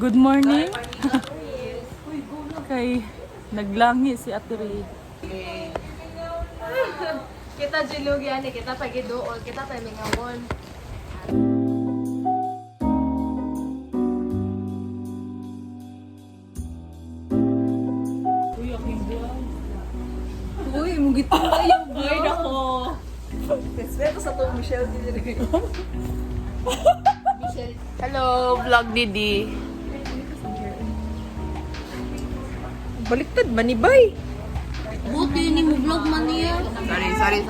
Good morning. Kay naglangi si Ate Ray. Kita julog yan, kita pagidoon, kita tayo mingamon. Uy, mugit mo kayo, bird ako. Respeto sa to, Michelle Dili. Hello, Vlog Didi. Baliktad ba ni Bay? Buti ni mo vlog man niya. Sorry.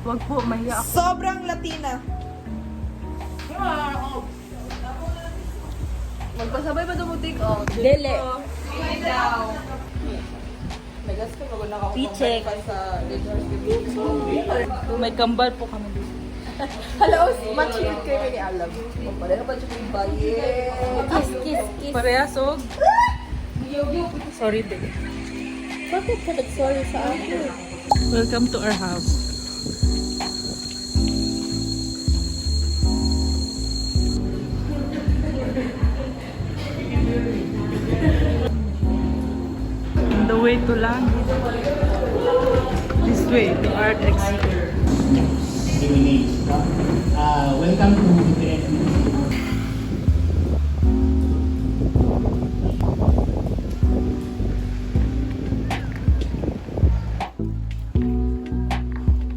Wag po, mahiya ako. Sobrang Latina. Magpasabay ba mo take off? Dele. Nagas ko pag nakakapag P-check. sa leaders. May kambal po kami dito. Hello, matching kayo ni Alam. Pareho ba siya yung baye? Kiss. Parehas og. Sorry, Dele. Bakit ka nag-sorry sa akin? Welcome to our house. On the way to Langit. This way to Art Expo. Welcome to the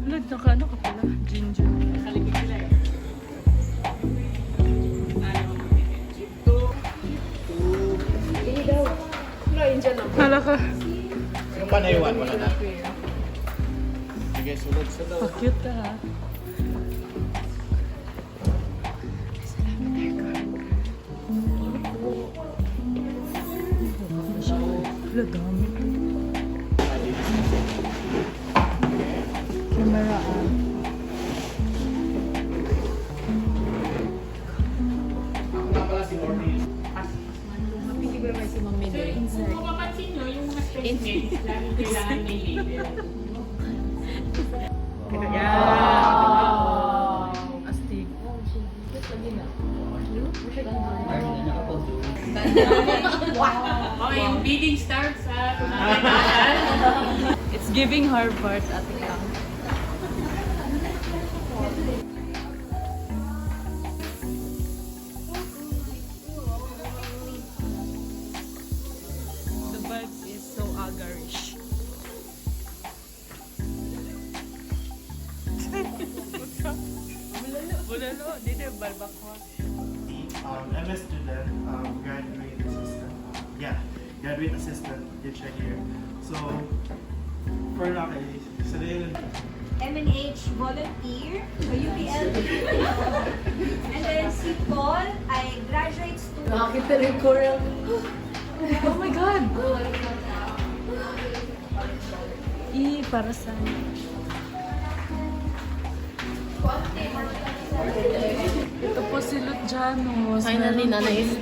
Ulag, naka-ano ka pala? Ginger. Hala ka. Yung panaywan, wala na. Sige, sulod. Pa-cute ka ha. Wala, dami. Camera on. Ako na pala si Mortis. Kung mapansin nyo, yung mga specimens, laging kailangan may label. Astig. Okay, yung bidding starts sa tumatay. It's giving Harvard, Ate Kang. The vibes is so agarish. Bulalo, dito yung barbakon. MS student, graduate assistant. Graduate assistant teacher here. So, for now, sa rin, MNH volunteer sa UPL. And then si Paul ay graduate student. Nakakita rin ko rin. Oh my God! Para sa... Ito po si Lutjanos. Finally, nanay is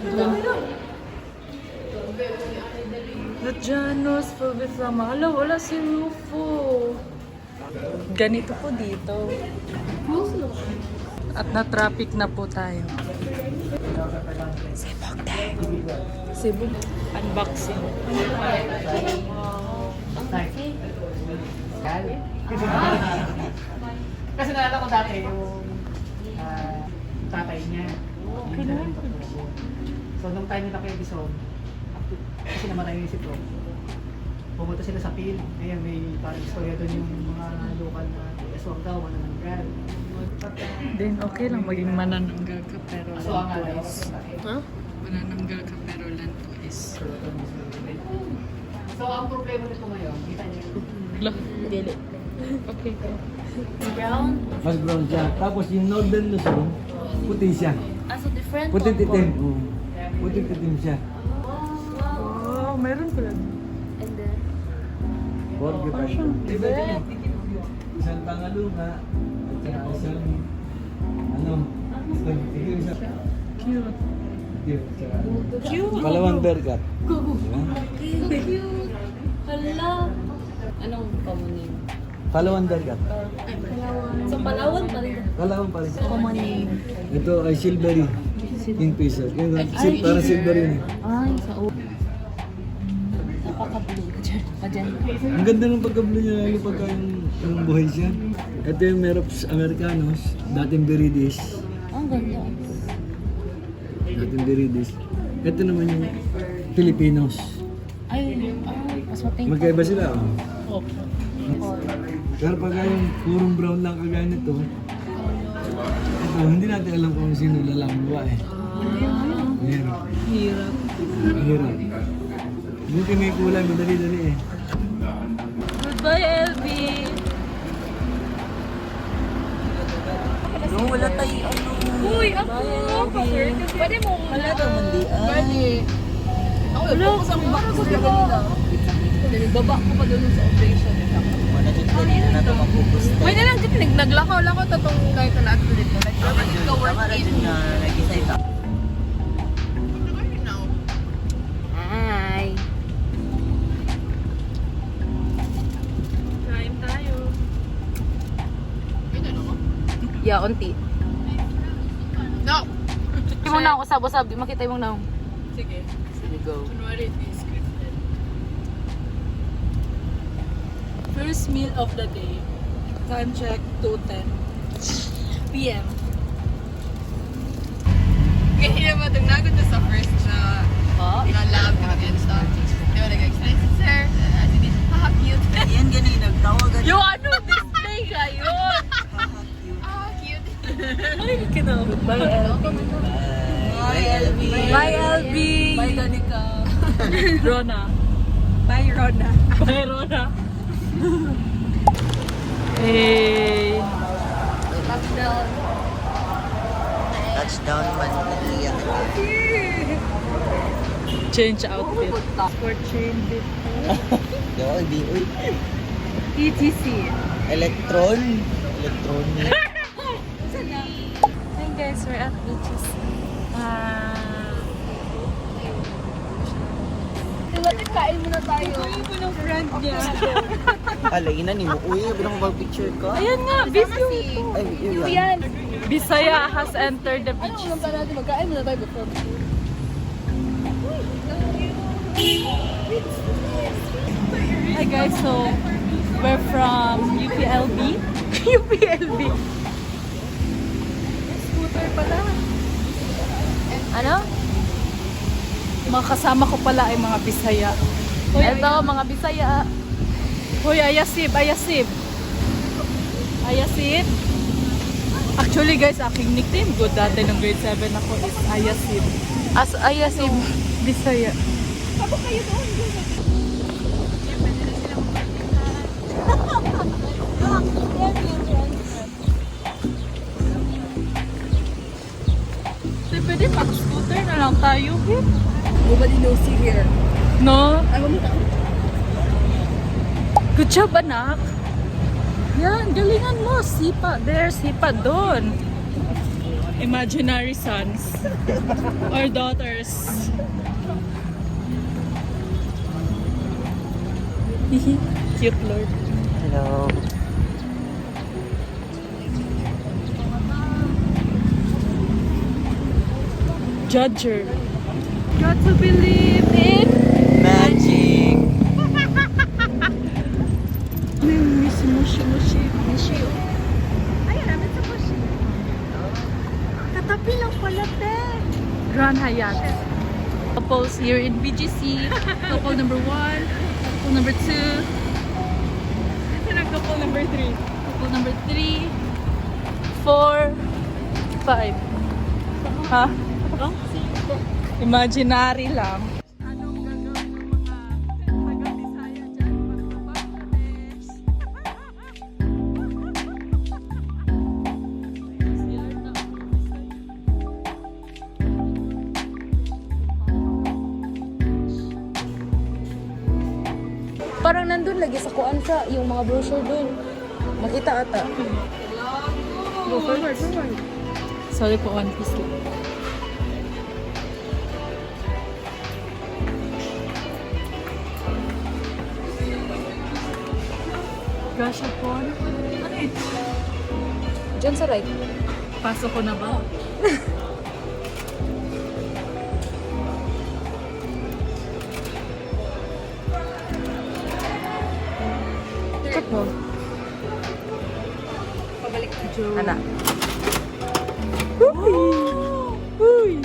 Lutjanos for Biflama. Hala, wala si Rufo. Ganito po dito. At na-traffic na po tayo. Sibog tayo. Sibog. Unboxing. Kasi naalala ko dati yung tatay niya. So nung time nila kay Bison, kasi namatay yung isip ko, pumunta sila sa PIL. Ngayon may parang istorya doon yung mga local na aswang daw, manananggal. Then okay lang maging manananggal ka pero Aswang nga daw. twice. Manananggal ka pero land twice. So ang problema nito ngayon, kita niyo Lah. Okay ka. brown. Mas brown siya. Tapos yung northern Luzon, puti siya. So different. Puti titim. Puti titim siya. Oh, meron pala. And then, Borge pa siya. Isang Tangalunga, at saka isang, titim siya. Cute. Titim siya. cute. Palawan Bergat. Cute. Hala. Anong common name? Palawan Bergat. So, Palawan pa rin. Palawan pa rin. Common name. Ito ay Silvery. Kingfisher. Yun, parang silver yun eh. Ay, sa o. Napaka-blue. Magenta. Ang ganda ng pagka-blue niya, lalo pagka yung buhay siya. Ito yung Merops Americanos, dating Viridis. Ang ganda. Dating Viridis. Ito naman yung Filipinos. Ay, mas matingkad. Magkaiba sila. Oh. Oh. Pero pagka yung purong brown lang kagaya nito, ito, hindi natin alam kung sino lalang babae. Hirap. Hirap. Hirap. Buti may kulay, madali-dali eh. Goodbye, LB! Wala tayo ano. Uy, ako! Pwede mo Wala tayo mandian. Wala, Sa box na kanina. Baba ko pa doon sa operation. Wala dito kanina na ito magpupus. May na lang dito, naglakaw-lakaw tatong kahit na lahat ulit. Tama na dyan na nag-isay ta. Hi. Kain tayo. Yeah, unti. No! Hindi mo na ako usab-usab, di makita yung naong. Sige. Sige, go. Kunwari, ito yung scripted. First meal of the day. Time check, 2:10 p.m. Kaya naman, itong nagod na sa first na Oh? lab ko din sa di ba nag-explain si sir, cute. Yan ganina, tawagan. Yung ano, display ngayon! Cute. Ay, kinabot. Bye, LB. Bye, LB. Bye, LB. Bye, Danica. Rona. Bye, Rona. Bye, Rona. Hey. Touchdown Manila. Change outfit. For change it. Yo, di uy. ETC. Electronic. Hi guys, we're at ETC. Diba, kain muna tayo. Ayun po ng friend niya. Alay, ina ni mo. Uy, bilang mag-picture ka. Ayan nga, video. Ay, yun yan. Yan. Bisaya has entered the beach. Ano ba natin? Magkain muna tayo before. Hi guys, so we're from UPLB. UPLB. Scooter pala. Ano? Mga kasama ko pala ay mga Bisaya. Ito, mga Bisaya. Hoy, ayasib, ayasib. Ayasib. Actually guys, aking nickname ko dati ng grade 7 ako is Ayasib. As ayasim. Bisaya. Pwede mag-scooter na lang tayo. Nobody knows you here. No? Good job, anak. Yan, galingan mo. Sipa there, sipa doon. Imaginary sons. Or daughters. Cute Lord. Hello. Judger. Got to believe in Magic. Mushi. Ayun, namin sa push. Katabi lang pala, te. Grand Hyatt. Couples here in BGC. Couple number 1, couple number 2. Ito na couple number 3. Couple number 3, 4, 5. Ha? Imaginary lang. Anong gagawin ng mga taga-Bisaya dyan? Bangladesh. Parang nandun lagi sa kuan sa yung mga brochure dun. Makita ata. Go forward. Sorry po, One Piece lang. Gosh, po. Ano ito? Diyan sa right. Pasok ko na ba? Check mo. Ana. Uy!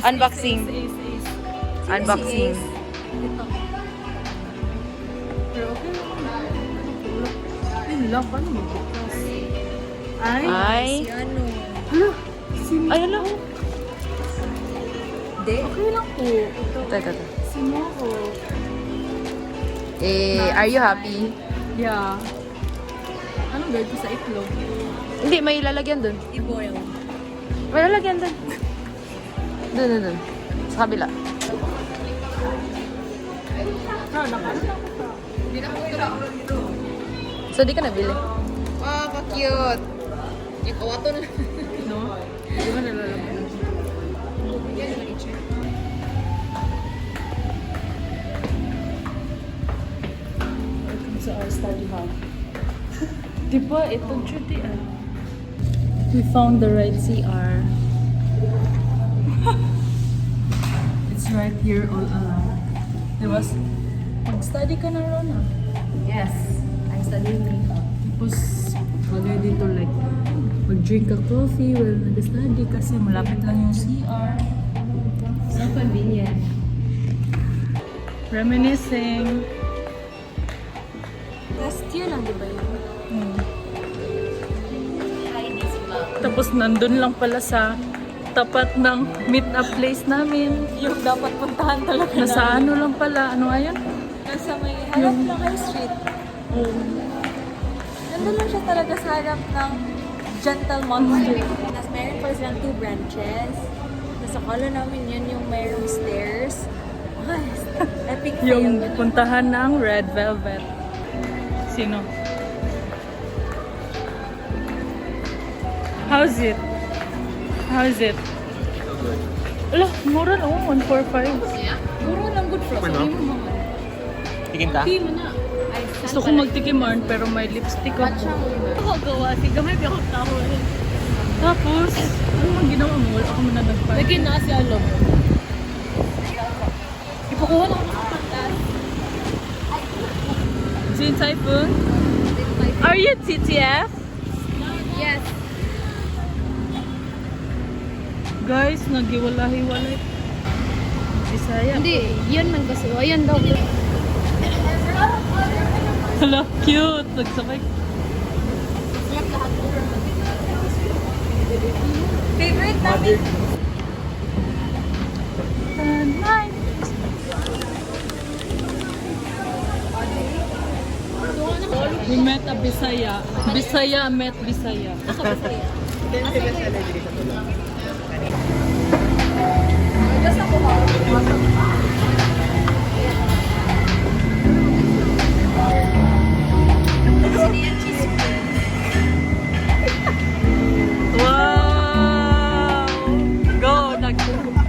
Unboxing. Ace. Unboxing. Ito. Pero okay lang. Yun lang, paano magbukas? Ay. Ano? Ay, ano? Okay lang po. Ito. Teka. Simoho. Are you happy? Yeah. Anong gawin ko sa itlog? Hindi, may lalagyan dun. I-boil. May lalagyan dun. Dun. Sa kabila. So, di ka nabili? Wow, ka-cute. Yung kawaton. No? Di ba nalalagyan? Welcome to our study hall. Diba, ito Judy We found the right CR. It's right here all along. Diba, mag-study ka na ron Yes. I'm studying makeup. Tapos, wala dito like, mag-drink ka coffee while nag-study kasi malapit lang yung CR. So convenient. Reminiscing. Last year lang, di ba yun? Heidi's vlog. Tapos nandun lang pala sa tapat ng meet-up place namin. Yung dapat puntahan talaga Nasa ano lang pala, ano ayan? Nasa may harap ng high street. Nandun lang siya talaga sa harap ng Gentle Monster. Tapos mayroon pala silang 2 branches. Nasa kala namin yun yung mayroong stairs. Ay, epic fail. Yung puntahan ng Red Velvet. Sino? How's it? How's it? Ala, mura lang, 145. Puro lang good for us. Hindi mo mahal. Tingin ka? Hindi mo na. Ay, Gusto ko magtikiman pero may lipstick ako. Ako gawa. Sige, may biyok tao eh. Tapos, ano ang ginawa mo? Wala ako muna nagpa. Lagi na si Alom. Ipakuha na ako ng pantas. Jin Typhoon? Are you TTF? Yes. Guys, nagiwala-hiwalay. Bisaya. Hindi, yan man kasi. O, yan daw. Hala, cute. Nagsabay. Favorite namin. We met a Bisaya. Bisaya met Bisaya. Wow! Go!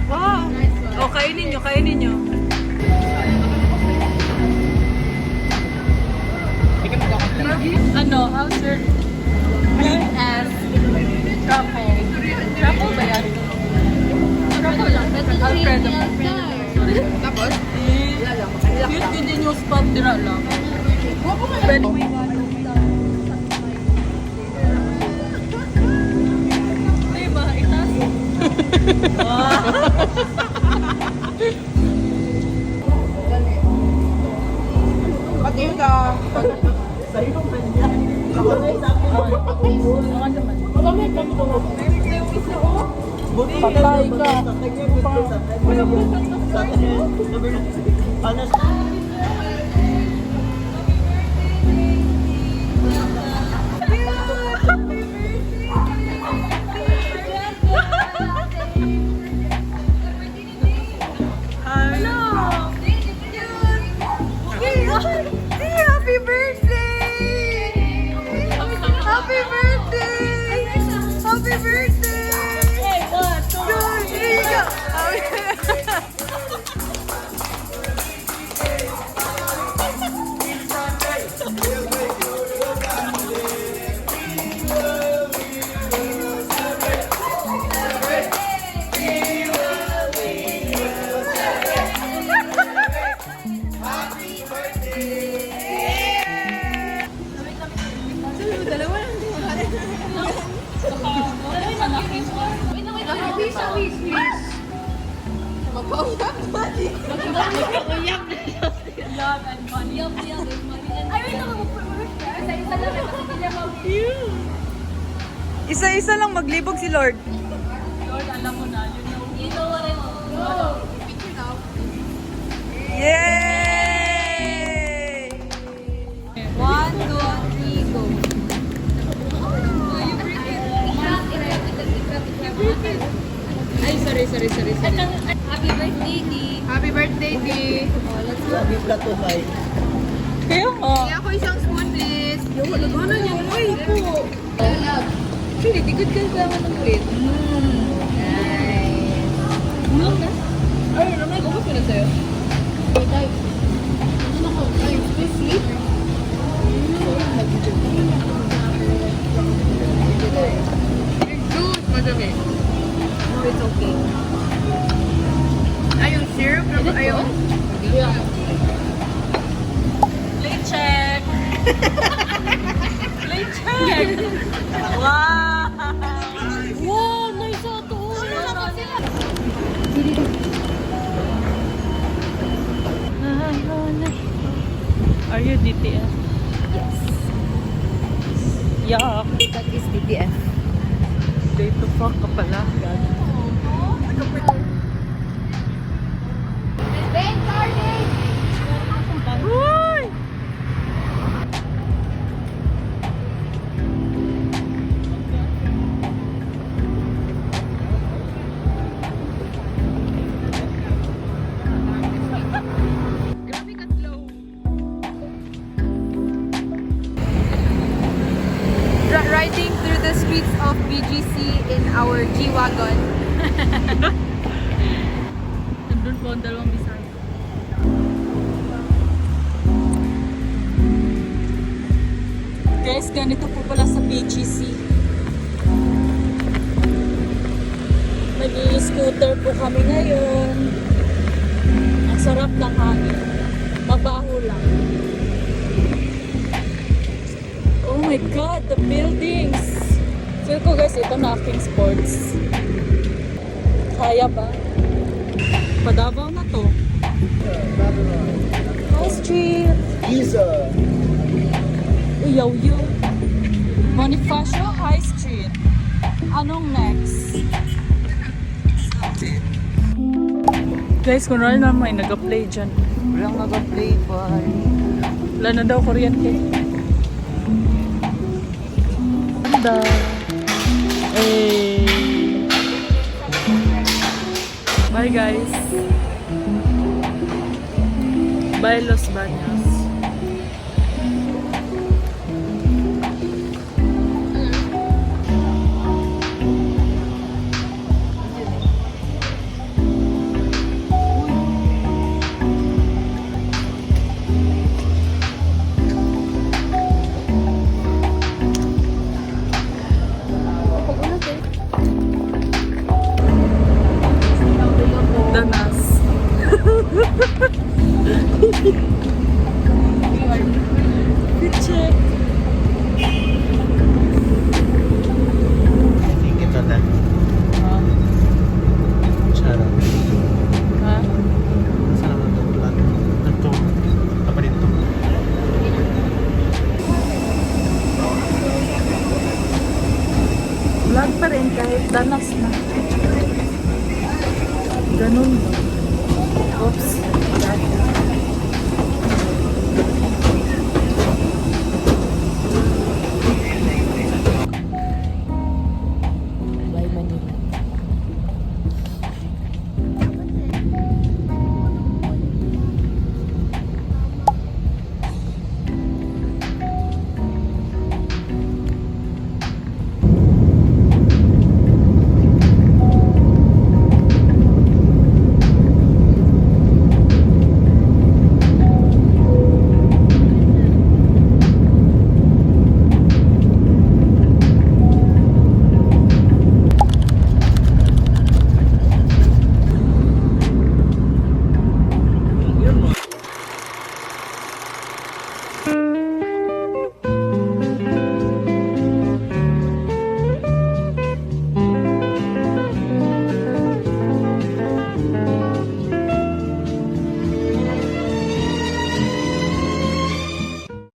Wow! O, kainin nyo, kainin nyo. Ano, how's your big ass truffle? Truffle ba yan? Truffle lang, Alfredo. Tapos? Cute yun din yung spot dira lang. Pwede. Diba, itas? Pati ka. Patay ka. Happy birthday! Happy birthday! Happy birthday! Hey, 1, 2, 3, go! Love and money. Love and money. Ay, wait lang. Isa-isa lang. Kasi hindi niya Isa-isa lang maglibog si Lord. Lord, alam mo na. You know what I want. Go. Yay! 1, 2, 3, go. Ay, sorry. Happy birthday, Di. Happy birthday, Di. Oh, let's go. Sabi plato kay. Kaya nga. Kaya ako isang spoon, please. Yung wala na niya. Uy, po. Actually, di good ka naman ng plate. Nice. Ay, naman, ubos ko na sa'yo. Ay, this sweet? Good, madami. No, it's okay. Ay, yung syrup. Ayun. Plate check. Plate check. Wow. Wow, nice ito. Are you DTF? Yes. Yuck. That is DTF. Day to fuck ka pala. Ben Carney! Uy! Grabe ka slow. Riding through the streets of BGC in our G-Wagon. Nandun po ang dalawang Bisaya. Guys, ganito po pala sa BGC. Nag-i-scooter po kami ngayon. Ang sarap ng hangin. Mabaho lang. Oh my God, the buildings! Feel ko guys, ito na aking sports. Kaya ba? Padabaw na to. High Street! Giza. Uyaw-yaw. Bonifacio High Street. Anong next? Guys, kunwari na may nag-play dyan. Walang nag-play pa. Wala na daw kuryente. Ganda. Eh. Bye guys. Bye Los Baños.